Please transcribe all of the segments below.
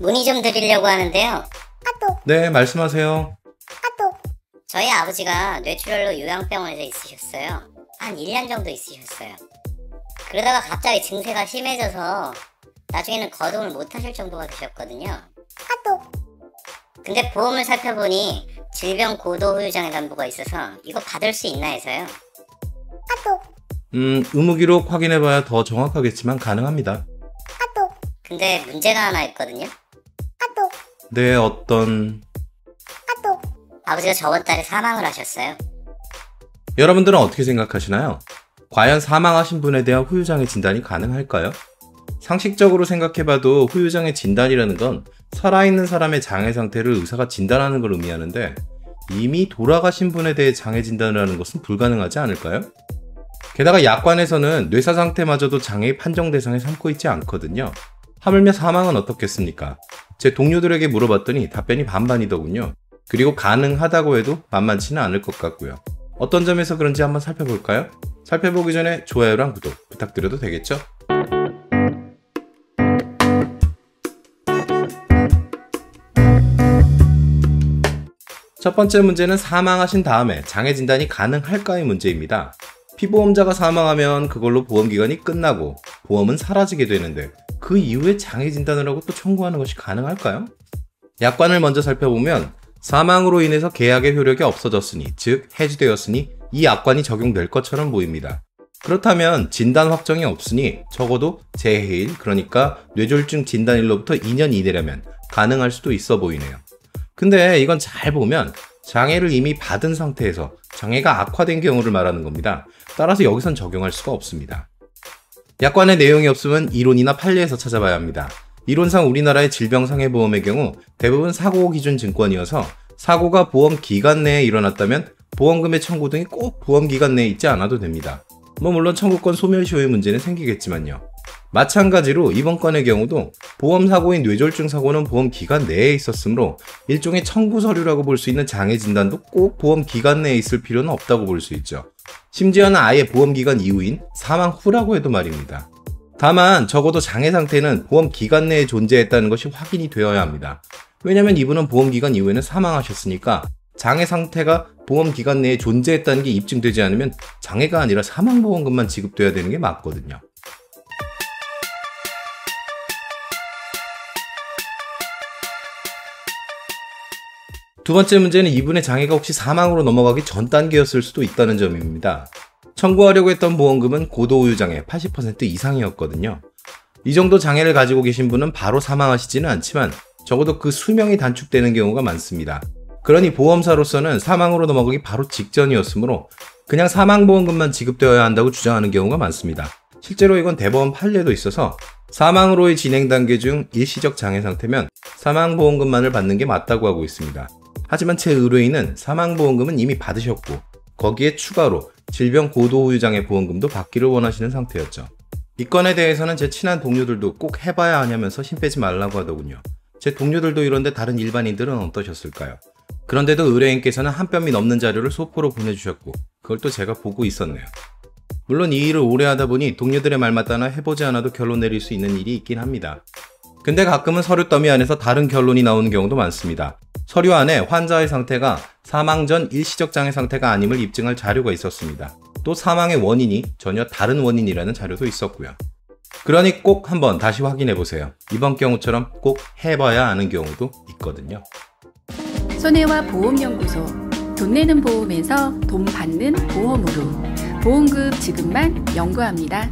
문의 좀 드리려고 하는데요. 네, 말씀하세요. 저희 아버지가 뇌출혈로 요양병원에서 있으셨어요. 한 1년 정도 있으셨어요. 그러다가 갑자기 증세가 심해져서 나중에는 거동을 못 하실 정도가 되셨거든요. 근데 보험을 살펴보니 질병 고도 후유장애 담보가 있어서 이거 받을 수 있나 해서요. 의무기록 확인해봐야 더 정확하겠지만 가능합니다. 근데 문제가 하나 있거든요. 네, 어떤... 아버지가 저번 달에 사망을 하셨어요. 여러분들은 어떻게 생각하시나요? 과연 사망하신 분에 대한 후유장애 진단이 가능할까요? 상식적으로 생각해봐도 후유장애 진단이라는 건 살아있는 사람의 장애 상태를 의사가 진단하는 걸 의미하는데 이미 돌아가신 분에 대해 장애 진단을 하는 것은 불가능하지 않을까요? 게다가 약관에서는 뇌사 상태마저도 장애의 판정 대상에 삼고 있지 않거든요. 하물며 사망은 어떻겠습니까? 제 동료들에게 물어봤더니 답변이 반반이더군요. 그리고 가능하다고 해도 만만치는 않을 것 같고요. 어떤 점에서 그런지 한번 살펴볼까요? 살펴보기 전에 좋아요랑 구독 부탁드려도 되겠죠? 첫 번째 문제는 사망하신 다음에 장애 진단이 가능할까의 문제입니다. 피보험자가 사망하면 그걸로 보험기간이 끝나고 보험은 사라지게 되는데 그 이후에 장애 진단을 하고 또 청구하는 것이 가능할까요? 약관을 먼저 살펴보면 사망으로 인해서 계약의 효력이 없어졌으니, 즉 해지되었으니 이 약관이 적용될 것처럼 보입니다. 그렇다면 진단 확정이 없으니 적어도 재해일, 그러니까 뇌졸중 진단일로부터 2년 이내라면 가능할 수도 있어 보이네요. 근데 이건 잘 보면 장애를 이미 받은 상태에서 장애가 악화된 경우를 말하는 겁니다. 따라서 여기선 적용할 수가 없습니다. 약관에 내용이 없으면 이론이나 판례에서 찾아봐야 합니다. 이론상 우리나라의 질병상해보험의 경우 대부분 사고 기준 증권이어서 사고가 보험 기간 내에 일어났다면 보험금의 청구 등이 꼭 보험 기간 내에 있지 않아도 됩니다. 물론 청구권 소멸시효의 문제는 생기겠지만요. 마찬가지로 이번 건의 경우도 보험사고인 뇌졸중 사고는 보험 기간 내에 있었으므로 일종의 청구 서류라고 볼 수 있는 장애 진단도 꼭 보험 기간 내에 있을 필요는 없다고 볼 수 있죠. 심지어는 아예 보험 기간 이후인 사망 후라고 해도 말입니다. 다만 적어도 장애 상태는 보험 기간 내에 존재했다는 것이 확인이 되어야 합니다. 왜냐면 이분은 보험 기간 이후에는 사망하셨으니까 장애 상태가 보험 기간 내에 존재했다는 게 입증되지 않으면 장애가 아니라 사망보험금만 지급돼야 되는 게 맞거든요. 두 번째 문제는 이분의 장애가 혹시 사망으로 넘어가기 전 단계였을 수도 있다는 점입니다. 청구하려고 했던 보험금은 고도후유장애 80% 이상이었거든요. 이 정도 장애를 가지고 계신 분은 바로 사망하시지는 않지만 적어도 그 수명이 단축되는 경우가 많습니다. 그러니 보험사로서는 사망으로 넘어가기 바로 직전이었으므로 그냥 사망보험금만 지급되어야 한다고 주장하는 경우가 많습니다. 실제로 이건 대법원 판례도 있어서 사망으로의 진행 단계 중 일시적 장애 상태면 사망보험금만을 받는 게 맞다고 하고 있습니다. 하지만 제 의뢰인은 사망보험금은 이미 받으셨고 거기에 추가로 질병 고도후유장애 보험금도 받기를 원하시는 상태였죠. 이 건에 대해서는 제 친한 동료들도 꼭 해봐야 하냐면서 힘 빼지 말라고 하더군요. 제 동료들도 이런데 다른 일반인들은 어떠셨을까요? 그런데도 의뢰인께서는 한 뼘이 넘는 자료를 소포로 보내주셨고 그걸 또 제가 보고 있었네요. 물론 이 일을 오래 하다 보니 동료들의 말 맞다나 해보지 않아도 결론 내릴 수 있는 일이 있긴 합니다. 근데 가끔은 서류 더미 안에서 다른 결론이 나오는 경우도 많습니다. 서류 안에 환자의 상태가 사망 전 일시적 장애 상태가 아님을 입증할 자료가 있었습니다. 또 사망의 원인이 전혀 다른 원인이라는 자료도 있었고요. 그러니 꼭 한번 다시 확인해보세요. 이번 경우처럼 꼭 해봐야 하는 경우도 있거든요. 손해와 보험연구소. 돈 내는 보험에서 돈 받는 보험으로 보험금 지급만 연구합니다.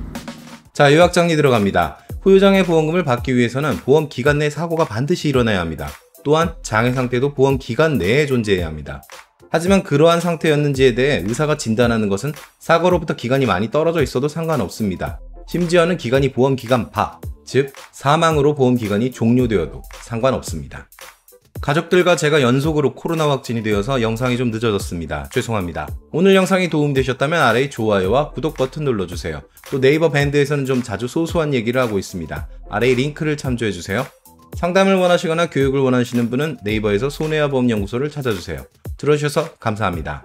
자, 요약정리 들어갑니다. 후유장애 보험금을 받기 위해서는 보험 기간 내 사고가 반드시 일어나야 합니다. 또한 장애 상태도 보험 기간 내에 존재해야 합니다. 하지만 그러한 상태였는지에 대해 의사가 진단하는 것은 사고로부터 기간이 많이 떨어져 있어도 상관없습니다. 심지어는 기간이 보험 기간 밖, 즉 사망으로 보험 기간이 종료되어도 상관없습니다. 가족들과 제가 연속으로 코로나 확진이 되어서 영상이 좀 늦어졌습니다. 죄송합니다. 오늘 영상이 도움되셨다면 아래의 좋아요와 구독 버튼 눌러주세요. 또 네이버 밴드에서는 좀 자주 소소한 얘기를 하고 있습니다. 아래의 링크를 참조해주세요. 상담을 원하시거나 교육을 원하시는 분은 네이버에서 손해와 보험연구소를 찾아주세요. 들어주셔서 감사합니다.